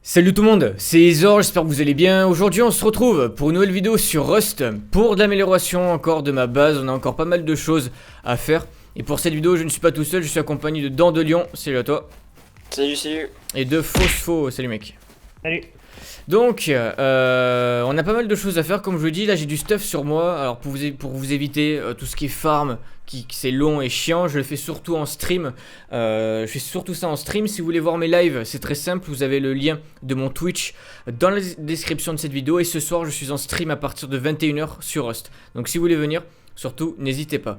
Salut tout le monde, c'est Izor, j'espère que vous allez bien. Aujourd'hui on se retrouve pour une nouvelle vidéo sur Rust. Pour de l'amélioration encore de ma base, on a encore pas mal de choses à faire. Et pour cette vidéo je ne suis pas tout seul, je suis accompagné de Dandelion, salut à toi. Salut, salut. Et de Phospho, salut mec. Salut. Donc, on a pas mal de choses à faire, comme je vous dis, là j'ai du stuff sur moi. Alors pour vous éviter tout ce qui est farm, qui c'est long et chiant, je le fais surtout en stream. Je fais surtout ça en stream. Si vous voulez voir mes lives, c'est très simple, vous avez le lien de mon Twitch dans la description de cette vidéo. Et ce soir je suis en stream à partir de 21 h sur Rust. Donc si vous voulez venir, surtout n'hésitez pas.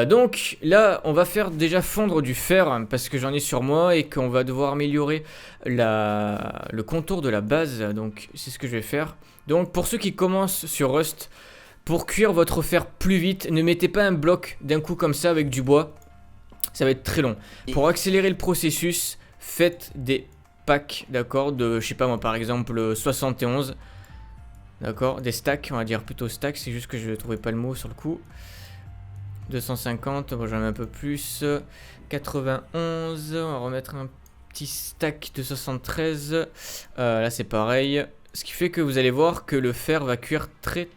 Donc là on va faire déjà fondre du fer parce que j'en ai sur moi et qu'on va devoir améliorer le contour de la base. Donc c'est ce que je vais faire. Donc pour ceux qui commencent sur Rust, pour cuire votre fer plus vite, ne mettez pas un bloc d'un coup comme ça avec du bois, ça va être très long. Pour accélérer le processus, faites des packs, d'accord, de je sais pas moi par exemple 71. D'accord, des stacks, on va dire plutôt stacks, c'est juste que je ne trouvais pas le mot sur le coup. 250, bon, j'en ai un peu plus. 91, on va remettre un petit stack de 73. Là c'est pareil. Ce qui fait que vous allez voir que le fer va cuire très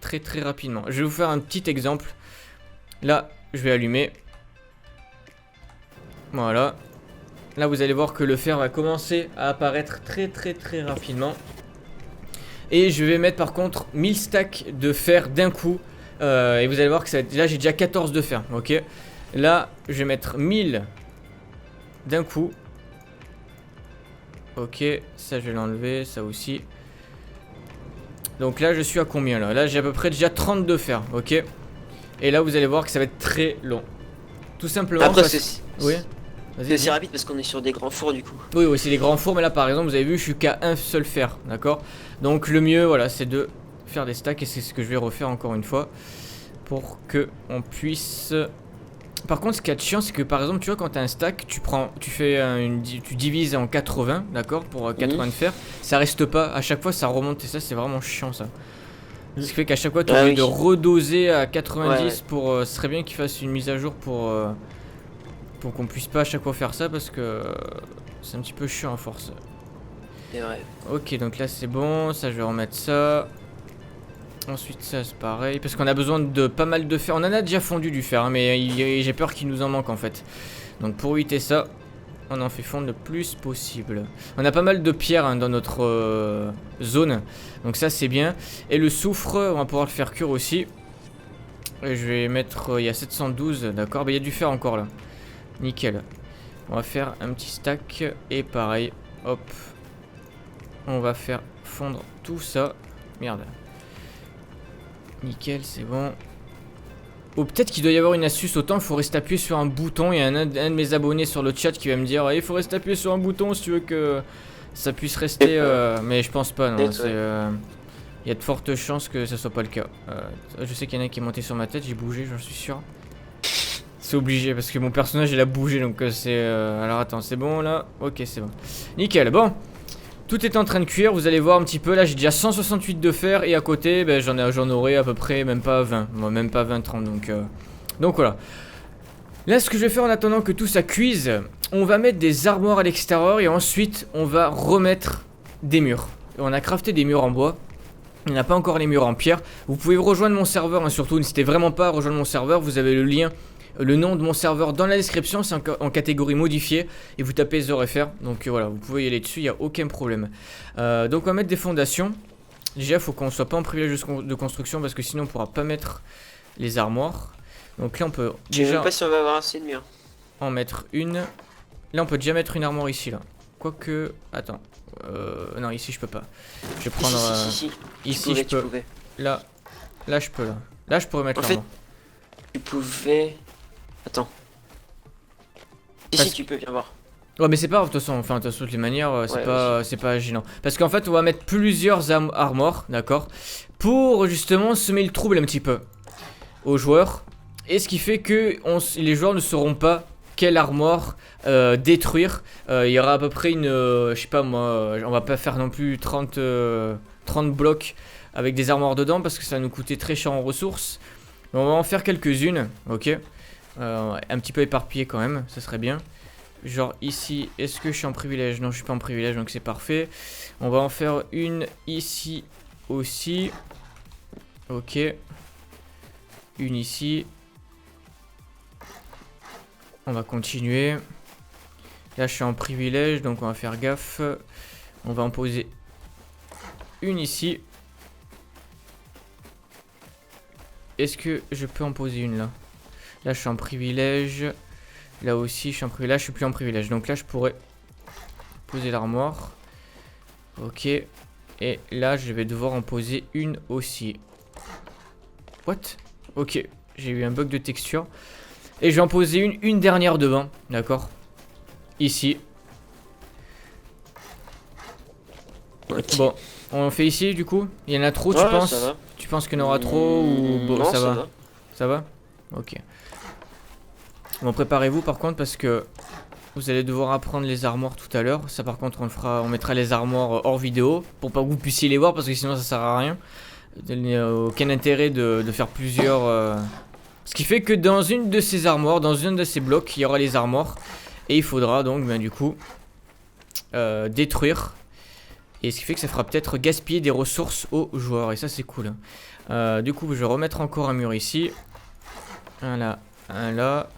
rapidement. Je vais vous faire un petit exemple. Là, je vais allumer. Voilà. Là vous allez voir que le fer va commencer à apparaître très rapidement. Et je vais mettre par contre 1000 stacks de fer d'un coup. Et vous allez voir que ça, là j'ai déjà 14 de fer. Ok. Là je vais mettre 1000 d'un coup. Ok. Ça je vais l'enlever. Ça aussi. Donc là je suis à combien là? Là j'ai à peu près déjà 30 de fer. Ok. Et là vous allez voir que ça va être très long. Tout simplement. Après, Oui. c'est assez rapide parce qu'on est sur des grands fours du coup. Oui, c'est les grands fours, mais là par exemple, vous avez vu, je suis qu'à un seul fer, d'accord? Donc le mieux, voilà, c'est de faire des stacks et c'est ce que je vais refaire encore une fois pour que on puisse. Par contre, ce qui est chiant, c'est que par exemple, tu vois, quand tu as un stack, tu divises en 80, d'accord? Pour 80 de fer, ça reste pas, à chaque fois ça remonte et ça, c'est vraiment chiant ça. Ce qui fait qu'à chaque fois, tu es obligé de redoser à 90 pour. Ce serait bien qu'ils fassent une mise à jour pour qu'on puisse pas à chaque fois faire ça parce que c'est un petit peu chiant à force. C'est vrai. Ok, donc là c'est bon, ça je vais remettre ça. Ensuite ça c'est pareil, parce qu'on a besoin de pas mal de fer. On en a déjà fondu du fer, hein, mais j'ai peur qu'il nous en manque en fait. Donc pour éviter ça, on en fait fondre le plus possible. On a pas mal de pierres hein, dans notre zone, donc ça c'est bien. Et le soufre, on va pouvoir le faire cuire aussi. Et je vais mettre, il y a 712, d'accord, bah il y a du fer encore là. Nickel. On va faire un petit stack et pareil, hop. On va faire fondre tout ça. Merde. Nickel, c'est bon. Ou peut-être qu'il doit y avoir une astuce, autant il faut rester appuyé sur un bouton. Il y a un de mes abonnés sur le chat qui va me dire il faut rester appuyé sur un bouton si tu veux que ça puisse rester. Mais je pense pas, non. Il y a de fortes chances que ça soit pas le cas. Je sais qu'il y en a qui est monté sur ma tête, j'ai bougé, j'en suis sûr. C'est obligé parce que mon personnage il a bougé donc c'est... Alors attends, c'est bon là? Ok, c'est bon. Nickel, bon. Tout est en train de cuire, vous allez voir un petit peu. Là j'ai déjà 168 de fer et à côté ben, j'en aurai à peu près même pas 20. Bon, même pas 20-30 donc voilà. Là ce que je vais faire en attendant que tout ça cuise, on va mettre des armoires à l'extérieur et ensuite on va remettre des murs. On a crafté des murs en bois. Il n'y a pas encore les murs en pierre. Vous pouvez rejoindre mon serveur, hein, surtout n'hésitez vraiment pas à rejoindre mon serveur. Vous avez le lien, le nom de mon serveur dans la description, c'est en catégorie modifiée. Et vous tapez ZorFR, donc voilà, vous pouvez y aller dessus, il n'y a aucun problème. Donc on va mettre des fondations. Déjà il faut qu'on soit pas en privilège de construction parce que sinon on pourra pas mettre les armoires. Donc là on peut déjà... Je sais pas si on va avoir assez de murs. En mettre une. Là on peut déjà mettre une armoire ici là. Quoique... Attends. Non ici je peux pas. Je vais prendre... Si. Ici je peux. Là je peux là. Là je pourrais mettre l'armoire. Tu pouvais... Attends. Ici tu peux, viens voir. Ouais mais c'est pas grave de toute façon, enfin de toutes les manières c'est pas gênant. Parce qu'en fait on va mettre plusieurs armores, d'accord, pour justement semer le trouble un petit peu aux joueurs. Et ce qui fait que les joueurs ne sauront pas quelle armoire détruire. Il y aura à peu près une, je sais pas moi, on va pas faire non plus 30 blocs avec des armoires dedans parce que ça va nous coûter très cher en ressources. Mais on va en faire quelques-unes, ok. Un petit peu éparpillé quand même, ça serait bien. genre ici. Est-ce que je suis en privilège? Non, je suis pas en privilège, donc c'est parfait. On va en faire une ici aussi. Ok. Une ici. On va continuer. Là, je suis en privilège, donc on va faire gaffe. On va en poser une ici. Est-ce que je peux en poser une là? Là, je suis en privilège. Là aussi, je suis en privilège. Là, je suis plus en privilège. Donc là, je pourrais poser l'armoire. Ok. Et là, je vais devoir en poser une aussi. What? Ok. J'ai eu un bug de texture. Et je vais en poser une dernière devant. D'accord? Ici. Ok. Bon. On fait ici, du coup? Il y en a trop, tu Ouais, penses? ça va. Tu penses qu'il y en aura trop ou bon, Non, ça va? Ça va? Ok. Bon, préparez-vous par contre parce que vous allez devoir apprendre les armoires tout à l'heure. Ça par contre on mettra les armoires hors vidéo pour pas que vous puissiez les voir parce que sinon ça sert à rien. Il n'y a aucun intérêt de faire plusieurs... Ce qui fait que dans une de ces armoires, dans un de ces blocs, il y aura les armoires. Et il faudra donc du coup détruire. Et ce qui fait que ça fera peut-être gaspiller des ressources aux joueurs. Et ça c'est cool. Du coup je vais remettre encore un mur ici. Un là, un là.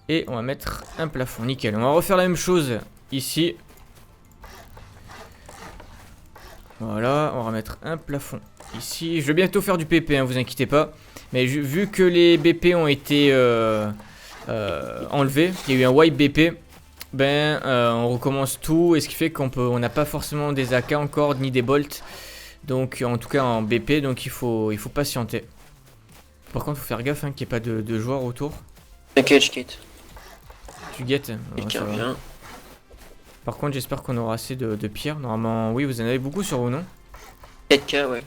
Et on va mettre un plafond, nickel. On va refaire la même chose ici. Voilà, on va mettre un plafond ici. Je vais bientôt faire du PP, hein, vous inquiétez pas. Mais vu que les BP ont été enlevés, il y a eu un wipe BP, on recommence tout. Et ce qui fait qu'on n'a pas forcément des AK encore, ni des bolts. Donc en tout cas en BP, donc il faut patienter. Par contre, il faut faire gaffe qu'il n'y ait pas de joueurs autour. T'inquiète, je quitte. Tu guettes? Quelqu'un vient. Par contre, j'espère qu'on aura assez de pierres. Normalement, oui, vous en avez beaucoup sur vous, non? 4K, ouais.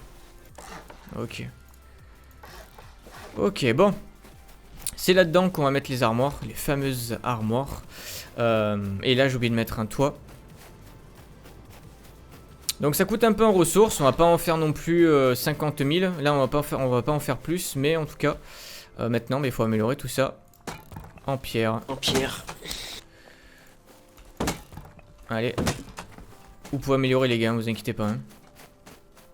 Ok. Ok, bon. C'est là-dedans qu'on va mettre les armoires, les fameuses armoires. Et là, j'ai oublié de mettre un toit. Donc ça coûte un peu en ressources. On va pas en faire non plus 50 000. Là, on va pas en faire plus. Mais en tout cas, maintenant, il faut améliorer tout ça en pierre. En pierre. Allez. Vous pouvez améliorer les gars, vous inquiétez pas. Hein.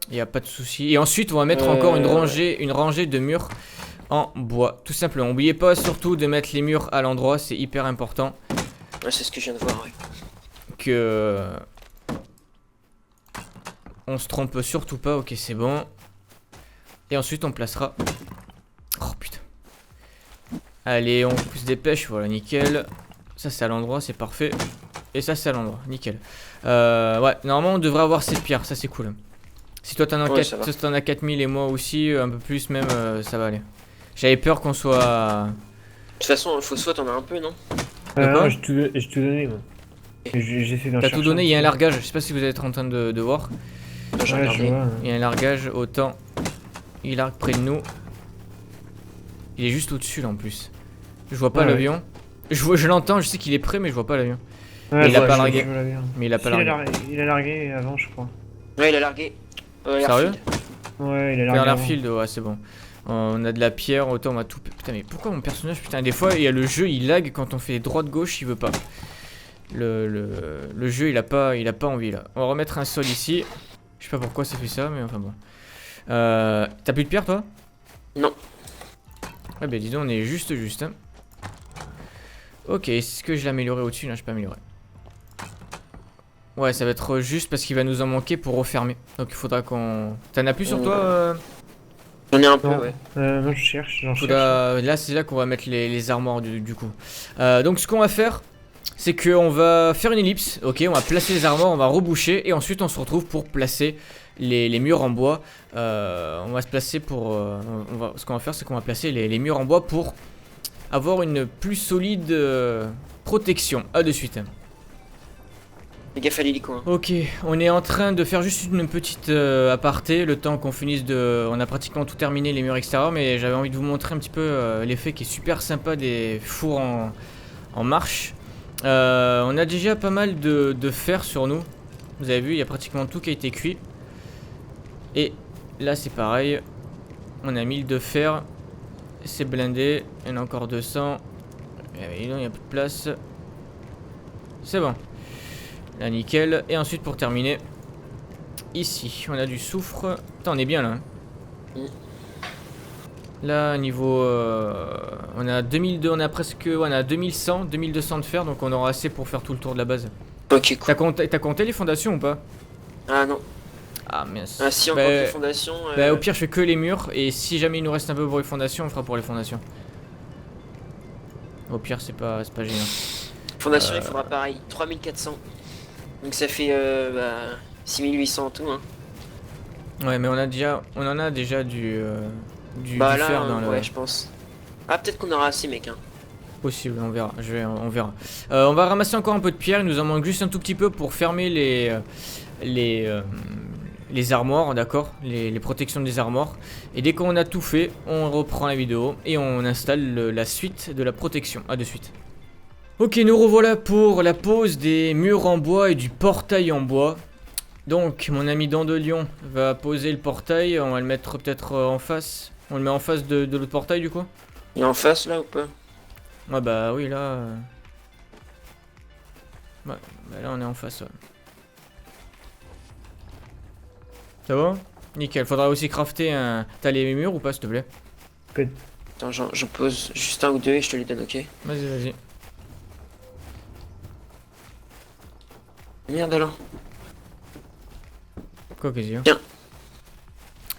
Il n'y a pas de souci. Et ensuite, on va mettre encore une rangée de murs en bois. Tout simplement. N'oubliez pas surtout de mettre les murs à l'endroit. C'est hyper important. Ouais, c'est ce que je viens de voir, ouais. Que... on se trompe surtout pas. Ok, c'est bon. Et ensuite, on placera... Oh putain. Allez, on se dépêche. Voilà, nickel. Ça, c'est à l'endroit, c'est parfait. Et ça, c'est à l'endroit, nickel. Ouais, normalement, on devrait avoir 7 pierres. Ça, c'est cool. Si toi, t'en as 4000 et moi aussi, un peu plus même, ça va aller. J'avais peur qu'on soit... De toute façon, le phosphore, t'en as un peu, non? Non, j'ai tout donné, moi. J'essaie d'en T'as chercher tout donné, un il y a un petit largage. Je sais pas si vous êtes en train de voir. Non, j'ai peu. Ouais, je regardé. vois. Il y a un largage, autant. Il largue près de nous. Il est juste au-dessus là en plus. Je vois pas Ouais, l'avion. Je l'entends, je sais qu'il est prêt, mais je vois pas l'avion. Ouais, il a ouais, pas je- largué. je vois la bien. Mais il a pas Si, largué. il a largué avant, je crois. Ouais, il a largué. Sérieux? Airfield. Ouais, il a largué Vers avant. l'airfield, ouais, c'est bon. On a de la pierre, autant on va tout. Putain, mais pourquoi mon personnage, putain, des fois, il y a le jeu, il lag quand on fait droite-gauche, il veut pas. Le jeu, il a pas envie là. On va remettre un sol ici. Je sais pas pourquoi ça fait ça, mais enfin bon. T'as plus de pierre, toi? Non. Ouais, bah dis donc, on est juste. Hein. Ok, est-ce que je l'ai amélioré au-dessus? Non, je peux améliorer. Ouais, ça va être juste parce qu'il va nous en manquer pour refermer. Donc il faudra qu'on... T'en as plus sur toi J'en ai un peu, Non. ouais. Moi, je cherche, j'en cherche. Là, c'est là qu'on va mettre les armoires du coup. Donc ce qu'on va faire, c'est qu'on va faire une ellipse. Ok, on va placer les armoires, on va reboucher. Et ensuite, on se retrouve pour placer les murs en bois. On va se placer pour... ce qu'on va faire, c'est qu'on va placer les murs en bois pour avoir une plus solide protection. A de suite. Fais gaffe à l'hélico, hein. Ok, on est en train de faire juste une petite aparté, le temps qu'on finisse de... On a pratiquement tout terminé les murs extérieurs, mais j'avais envie de vous montrer un petit peu l'effet qui est super sympa des fours en marche. On a déjà pas mal de fer sur nous. Vous avez vu, il y a pratiquement tout qui a été cuit. Et là c'est pareil, on a 1000 de fer, c'est blindé, il y en a encore 200. Il n'y a plus de place. c'est bon. Là, nickel. Et ensuite, pour terminer, ici, on a du soufre. Putain, on est bien là. Mm. Là, niveau... on a 2002, on a presque... Ouais, on a 2100, 2200 de fer, donc on aura assez pour faire tout le tour de la base. Ok, cool. T'as compté les fondations ou pas? Ah non. Ah, mince. Ah si, on Bah, compte les fondations. Bah, au pire, je fais que les murs, et si jamais il nous reste un peu pour les fondations, on fera pour les fondations. Au pire, c'est pas gênant. Fondation, il faudra pareil, 3400. Donc ça fait 6800 en tout. Hein. Ouais, mais on en a déjà du Bah du là, fer dans ouais, le... je pense. Ah, peut-être qu'on aura assez, mec. Hein. Possible, on verra. On verra. On va ramasser encore un peu de pierre. Il nous en manque juste un tout petit peu pour fermer les armoires, d'accord, les protections des armoires. Et dès qu'on a tout fait, on reprend la vidéo et on installe la suite de la protection. À de suite. Ok, nous revoilà pour la pose des murs en bois et du portail en bois. Donc, mon ami Dandelion va poser le portail. On va le mettre peut-être en face. On le met en face de l'autre portail du coup. Il est en face là ou pas? Ouais, bah oui, là. Ouais, bah là on est en face. Ouais. Ça va? Nickel. Faudra aussi crafter un. T'as les murs ou pas, s'il te plaît? Attends, j'en pose juste un ou deux et je te les donne, ok? Vas-y, vas-y. Merde alors. Quoi, qu'est-ce qu'il y a? Tiens.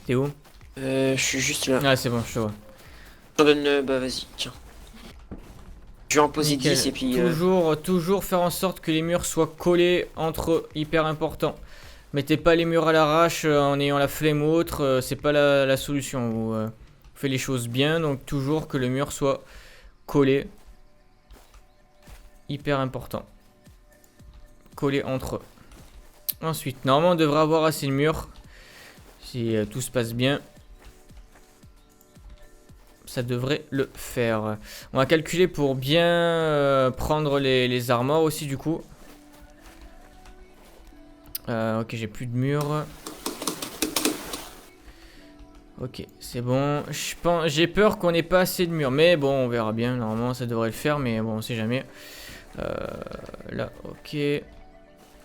T'es où? Je suis juste là. Ah, c'est bon, je te vois. Je t'en donne, bah vas-y, tiens. Je vais en poser Nickel. 10 et puis... Toujours faire en sorte que les murs soient collés entre eux, hyper important. Mettez pas les murs à l'arrache en ayant la flemme ou autre, c'est pas la solution. Vous faites les choses bien, donc toujours que le mur soit collé. Hyper important. Collé entre eux. Ensuite, normalement on devrait avoir assez de murs. Si tout se passe bien. Ça devrait le faire. On va calculer pour bien prendre les armoires aussi du coup. Ok, j'ai plus de murs. Ok, c'est bon. J'ai peur qu'on n'ait pas assez de murs. Mais bon, on verra bien. Normalement, ça devrait le faire. Mais bon, on sait jamais. Là, ok.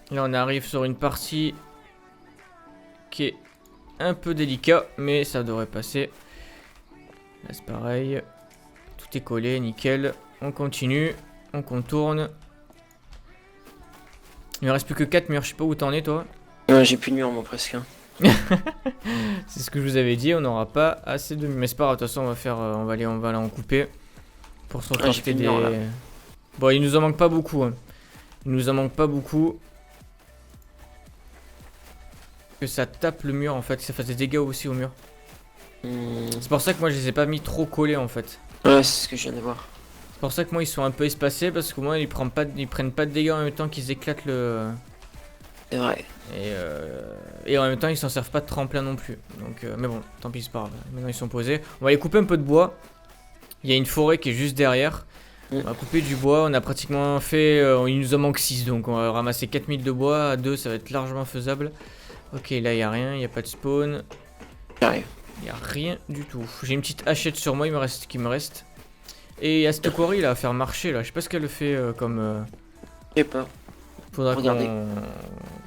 Là, on arrive sur une partie qui est un peu délicat. Mais ça devrait passer. Là, c'est pareil. Tout est collé, nickel. On continue. On contourne. Il me reste plus que 4 murs. Je sais pas où t'en es, toi. Ouais, j'ai plus de mur, moi, presque. Hein. C'est ce que je vous avais dit. On n'aura pas assez de murs. Mais c'est pas grave. De toute façon, on va faire. On va aller en couper. Pour se recrafter des. Murs, là. Bon, il nous en manque pas beaucoup. Hein. Il nous en manque pas beaucoup. Que ça tape le mur en fait. Que ça fasse des dégâts aussi au mur. C'est pour ça que moi je les ai pas mis trop collés en fait. Ouais, c'est ce que je viens de voir. C'est pour ça que moi ils sont un peu espacés parce que moi ils prennent pas de dégâts en même temps qu'ils éclatent le. C'est vrai. Et en même temps ils s'en servent pas de tremplin non plus. Donc mais bon, tant pis c'est pas grave. Maintenant ils sont posés. On va aller couper un peu de bois. Il y a une forêt qui est juste derrière. On va couper du bois. On a pratiquement fait. Il nous en manque 6 donc on va ramasser 4000 de bois. À 2 ça va être largement faisable. Ok, là il y a rien, il y a pas de spawn. J'arrive. Il n'y a rien du tout. J'ai une petite hachette sur moi, il me reste ce qui me reste. Et il y a cette quarry là à faire marcher là. Je sais pas ce qu'elle fait comme. Je sais pas. Faudra Regardez.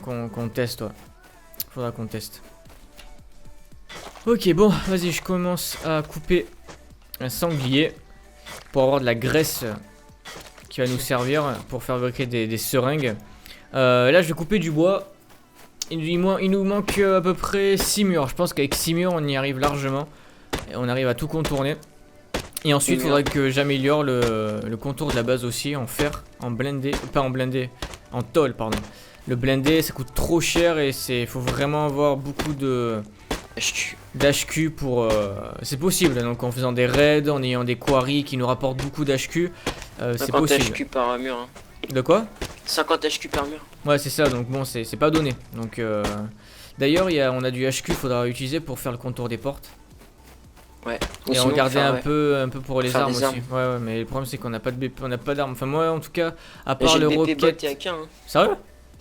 qu'on teste. Ouais. Faudra qu'on teste. Ok, bon, vas-y, je commence à couper un sanglier pour avoir de la graisse qui va nous servir pour fabriquer des seringues. Là, je vais couper du bois. Il nous manque à peu près 6 murs. Je pense qu'avec 6 murs, on y arrive largement. Et on arrive à tout contourner. Et ensuite, il faudrait que j'améliore le contour de la base aussi en fer, en blindé. Pas en blindé, en tôle, pardon. Le blindé, ça coûte trop cher et faut vraiment avoir beaucoup d'HQ pour... c'est possible, donc en faisant des raids, en ayant des quarries qui nous rapportent beaucoup d'HQ, c'est possible. 50 HQ par mur. Hein. De quoi? 50 HQ par mur. Ouais, c'est ça, donc bon, c'est pas donné. Donc, d'ailleurs, on a du HQ, faudra utiliser pour faire le contour des portes. Ouais. Et sinon, on gardait faire, un peu pour les faire armes des aussi. armes. Ouais, mais le problème c'est qu'on n'a pas d'armes. Enfin, moi en tout cas, à J'ai part le BP bot roquette. et AK. Hein. Sérieux?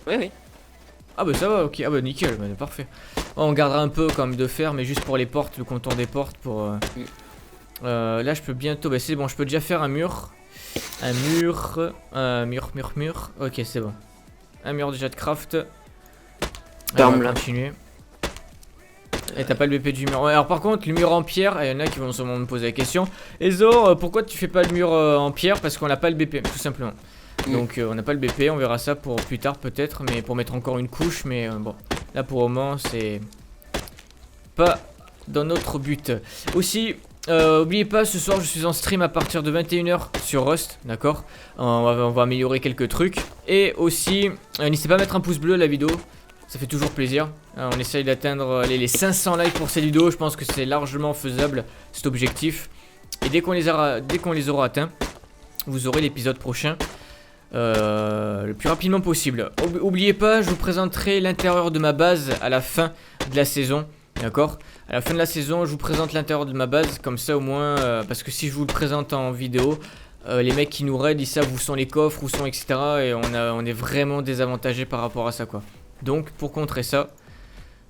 Oui, oui. Ah bah ça va, ok. Ah bah nickel, bah, parfait. On gardera un peu quand même de fer, mais juste pour les portes, le contour des portes. Là, je peux bientôt. Bah c'est bon, je peux déjà faire un mur. Un mur. Mur. Ok, c'est bon. Un mur déjà de craft. Allez, on va là. continuer. Et t'as pas le BP du mur. Ouais, alors par contre, le mur en pierre, il y en a qui vont sûrement me poser la question. Ezo, pourquoi tu fais pas le mur en pierre? Parce qu'on n'a pas le BP, tout simplement. Donc on n'a pas le BP, on verra ça pour plus tard peut-être, mais pour mettre encore une couche. Mais bon, là pour le moment, c'est pas dans notre but. Aussi, oubliez pas, ce soir je suis en stream à partir de 21 h sur Rust, d'accord. On va améliorer quelques trucs. Et aussi, n'hésitez pas à mettre un pouce bleu à la vidéo. Ça fait toujours plaisir. On essaye d'atteindre les 500 likes pour cette vidéo. Je pense que c'est largement faisable, cet objectif. Et dès qu'on les aura atteints, vous aurez l'épisode prochain le plus rapidement possible. Oubliez pas, je vous présenterai l'intérieur de ma base à la fin de la saison. D'accord? À la fin de la saison, je vous présente l'intérieur de ma base. Comme ça au moins, parce que si je vous le présente en vidéo, les mecs qui nous raident, ils savent où sont les coffres, où sont etc. Et on est vraiment désavantagé par rapport à ça quoi. Donc pour contrer ça,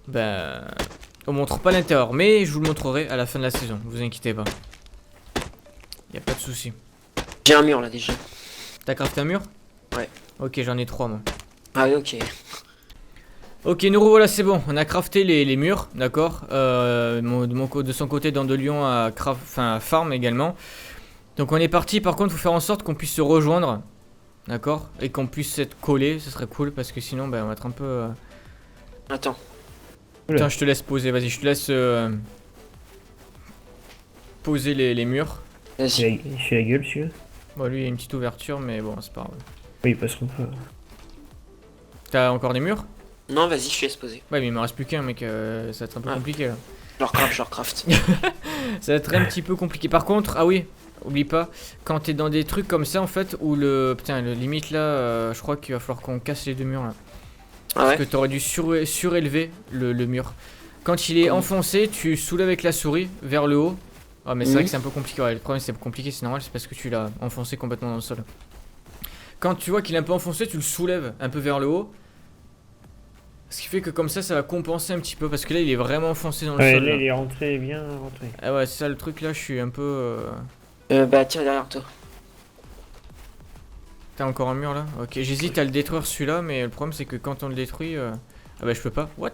ben, on montre pas l'intérieur, mais je vous le montrerai à la fin de la saison, vous inquiétez pas. Y a pas de souci. J'ai un mur là déjà. T'as crafté un mur? Ouais. Ok, j'en ai 3 moi. Ah oui, ok. Ok, nous revoilà, c'est bon, on a crafté les murs, d'accord. De son côté, Dandelion a farm également. Donc on est parti, par contre, faut faire en sorte qu'on puisse se rejoindre. D'accord. Et qu'on puisse être collé, ce serait cool parce que sinon ben, on va être un peu... Attends. Putain, je te laisse poser, vas-y, je te laisse poser les murs. Vas-y. Il fait la gueule celui-là. Bon, lui il y a une petite ouverture, mais bon, c'est pas grave. Oui, parce qu'on peut. T'as encore des murs? Non, vas-y, je te laisse poser. Ouais, mais il me reste plus qu'un, mec, ça va être un peu compliqué là. Je recraft. Ça va être un petit peu compliqué. Par contre, ah oui, oublie pas, quand t'es dans des trucs comme ça en fait, où le... Putain, le limite là, je crois qu'il va falloir qu'on casse les deux murs là. Ah Parce ouais? que t'aurais dû surélever le mur. Quand il est enfoncé, tu soulèves avec la souris vers le haut. Ah mais c'est vrai que c'est un peu compliqué, ouais, le problème c'est compliqué, c'est normal, c'est parce que tu l'as enfoncé complètement dans le sol. Quand tu vois qu'il est un peu enfoncé, tu le soulèves un peu vers le haut. Ce qui fait que comme ça va compenser un petit peu, parce que là il est vraiment enfoncé dans le Ouais, sol. là Là. il est rentré, bien rentré. Ah ouais, c'est ça le truc là, je suis un peu... Bah tiens, derrière toi. T'as encore un mur là? Ok, j'hésite à le détruire celui-là, mais le problème c'est que quand on le détruit... Ah bah je peux pas, what?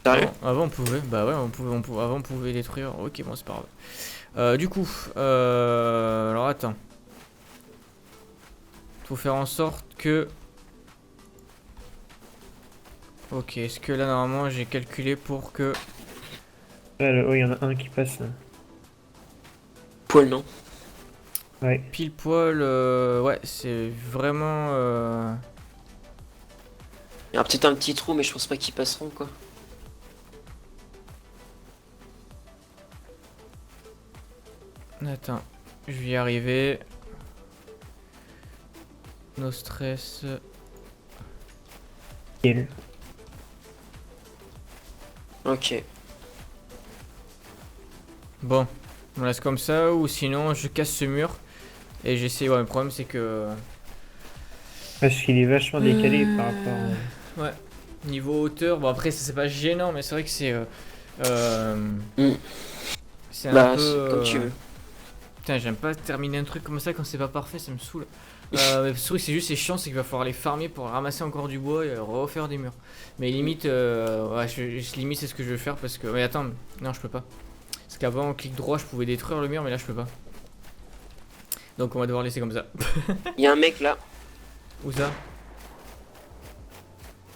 Sérieux? Avant on pouvait, bah ouais, avant on pouvait détruire, ok bon c'est pas grave. Du coup, alors attends. Faut faire en sorte que... Ok, est-ce que là normalement j'ai calculé pour que... Oh, il y en a un qui passe là. Poil, non? Ouais. Pile poil, ouais c'est vraiment... Il y aura peut-être un petit trou, mais je pense pas qu'ils passeront quoi. Attends, je vais y arriver. No stress. Quel. Ok. Bon, on laisse comme ça ou sinon je casse ce mur et j'essaie. Ouais, le problème c'est que Parce qu'il est vachement décalé par rapport. ouais, niveau hauteur. Bon après ça c'est pas gênant, mais c'est vrai que c'est c'est un Bah, peu comme tu veux. Putain, j'aime pas terminer un truc comme ça quand c'est pas parfait, ça me saoule. Mais ce truc c'est juste c'est chiant, c'est qu'il va falloir les farmer pour ramasser encore du bois et refaire des murs. Mais limite, ouais, limite c'est ce que je veux faire parce que. Mais attends, non je peux pas. Parce qu'avant, clic droit, je pouvais détruire le mur, mais là je peux pas. Donc on va devoir laisser comme ça. Il y a un mec là. Où ça?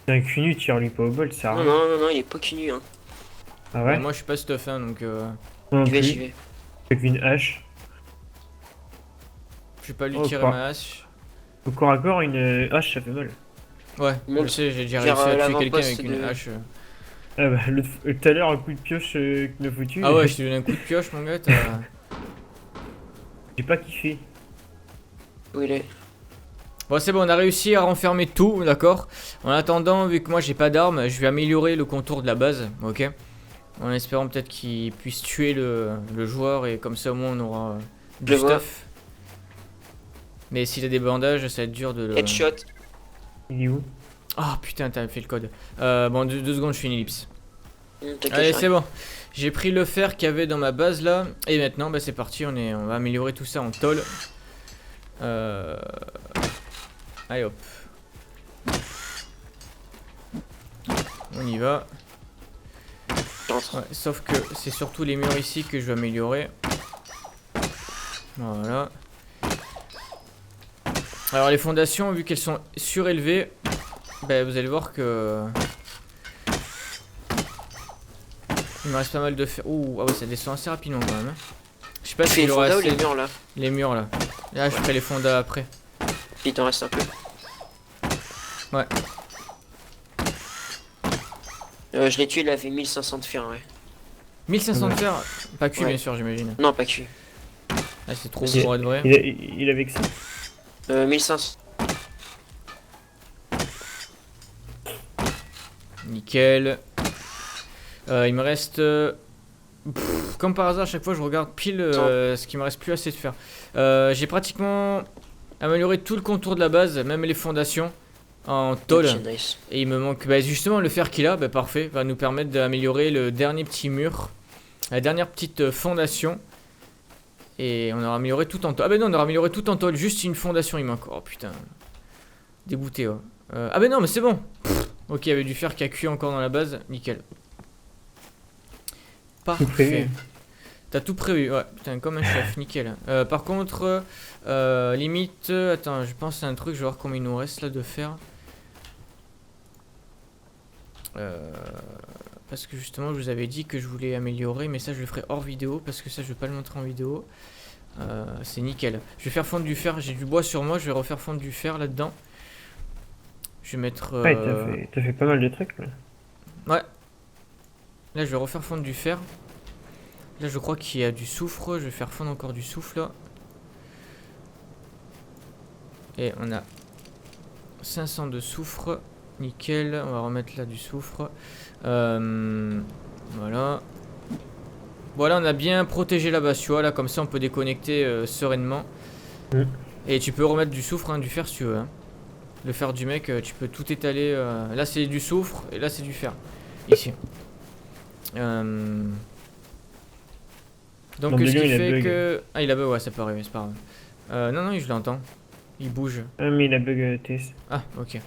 C'est un cul nu, tire-lui pas au bol, ça Non, rien. non, il est pas cul nu, hein. Ah ouais? Moi je suis pas stuff, hein, donc Non J'y vais, plus. j'y vais. Avec une hache. je vais pas lui Oh, tirer quoi. ma hache. Au corps à corps, une hache ça fait mal. Ouais, je Monte le sais, j'ai déjà vers, réussi à tuer quelqu'un l'avant-poste avec une de- hache. Ah bah, tout à l'heure, un coup de pioche qui m'a foutu. Ah ouais, je t'ai donné un coup de pioche, mon gars. J'ai pas kiffé. Où il est? Bon, c'est bon, on a réussi à renfermer tout, d'accord. En attendant, vu que moi j'ai pas d'armes, je vais améliorer le contour de la base, ok. En espérant peut-être qu'il puisse tuer le joueur et comme ça au moins on aura du Je vois. stuff. Mais s'il a des bandages, ça va être dur de le. Headshot. Il est où? Ah putain, t'as fait le code. Bon, 2 secondes, je fais une ellipse. T'inquiète, Allez, j'arrive. c'est bon. J'ai pris le fer qu'il y avait dans ma base là. Et maintenant, bah, c'est parti, on va améliorer tout ça en tôle. Allez hop. On y va. Ouais, sauf que c'est surtout les murs ici que je vais améliorer. Voilà. Alors les fondations, vu qu'elles sont surélevées, bah, vous allez voir que... Il me reste pas mal de fer. Ouh, ah ouais, ça descend assez rapidement quand même. Je sais pas si les fondas ou les murs là? Les murs là. Là, je ferai les fondas après. Il t'en reste un peu. Ouais. Je l'ai tué, il avait 1500 de fer, ouais. 1500 de fer, pas cuit Ouais. bien sûr, j'imagine. Non, pas cuit. Ah, c'est trop pour être vrai. Il avait que ça. 1500. Nickel. Il me reste... comme par hasard, à chaque fois je regarde pile ce qui me reste plus assez de faire. J'ai pratiquement amélioré tout le contour de la base, même les fondations en tôle. Okay, nice. Et il me manque justement le fer qu'il a, parfait, va nous permettre d'améliorer le dernier petit mur, la dernière petite fondation. Et on aura amélioré tout en tôle. Ah ben non, on aura amélioré tout en tôle, juste une fondation il manque. Oh putain, dégoûté. Ouais. Ah ben non, mais c'est bon. Ok, il y avait du fer qui a cuit encore dans la base, nickel. Parfait. T'as tout prévu, ouais, putain, comme un chef, nickel. Par contre, limite, attends, je pense à un truc, je vais voir combien il nous reste là de fer. Parce que justement, je vous avais dit que je voulais améliorer, mais ça je le ferai hors vidéo, parce que ça je vais pas le montrer en vidéo. C'est nickel. Je vais faire fondre du fer, j'ai du bois sur moi, je vais refaire fondre du fer là-dedans. Je vais mettre... Ouais, t'as fait pas mal de trucs là. Ouais. Là, je vais refaire fondre du fer. Là, je crois qu'il y a du soufre. Je vais faire fondre encore du soufre là. Et on a 500 de soufre. Nickel. On va remettre là du soufre. Voilà. Voilà, on a bien protégé la base, tu vois. Là, comme ça, on peut déconnecter sereinement. Et tu peux remettre du soufre, hein, du fer si tu veux. Hein. Le fer du mec, tu peux tout étaler. Là, c'est du soufre et là, c'est du fer. Ici. Donc ce qui fait que... Ah, il a bug, ouais, ça peut arriver, c'est pas grave. Non, non, je l'entends. Il bouge. Ah, mais il a bug TS. Ah, ok.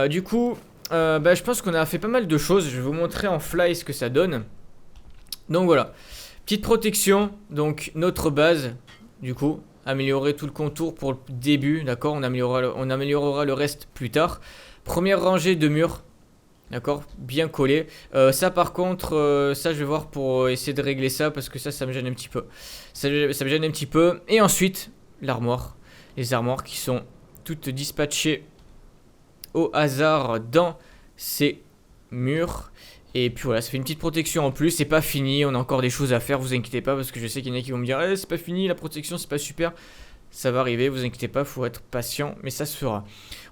Du coup, je pense qu'on a fait pas mal de choses. Je vais vous montrer en fly ce que ça donne. Donc voilà. Petite protection. Donc notre base, du coup. Améliorer tout le contour pour le début, d'accord, on améliorera le reste plus tard. Première rangée de murs, d'accord, bien collé. Ça par contre, ça je vais voir pour essayer de régler ça parce que ça me gêne un petit peu. Ça me gêne un petit peu. Et ensuite, l'armoire. Les armoires qui sont toutes dispatchées au hasard dans ces murs. Et puis voilà, ça fait une petite protection en plus, c'est pas fini, on a encore des choses à faire, vous inquiétez pas, parce que je sais qu'il y en a qui vont me dire eh, c'est pas fini, la protection c'est pas super. Ça va arriver, vous inquiétez pas, faut être patient, mais ça se fera.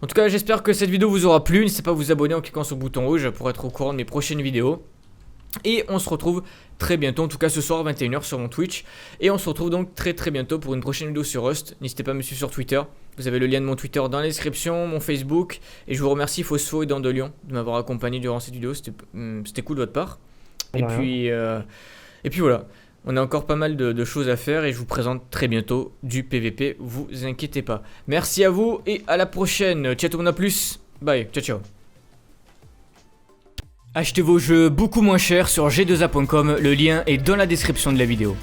En tout cas, j'espère que cette vidéo vous aura plu, n'hésitez pas à vous abonner en cliquant sur le bouton rouge pour être au courant de mes prochaines vidéos. Et on se retrouve très bientôt, en tout cas ce soir à 21 h sur mon Twitch. Et on se retrouve donc très bientôt pour une prochaine vidéo sur Rust. N'hésitez pas à me suivre sur Twitter. Vous avez le lien de mon Twitter dans la description, mon Facebook. Et je vous remercie Phospho et Dan de Lyon de m'avoir accompagné durant cette vidéo. C'était cool de votre part. Et puis voilà. On a encore pas mal de choses à faire et je vous présente très bientôt du PVP. Vous inquiétez pas. Merci à vous et à la prochaine. Ciao tout le monde, à plus. Bye, ciao ciao. Achetez vos jeux beaucoup moins chers sur g2a.com, le lien est dans la description de la vidéo.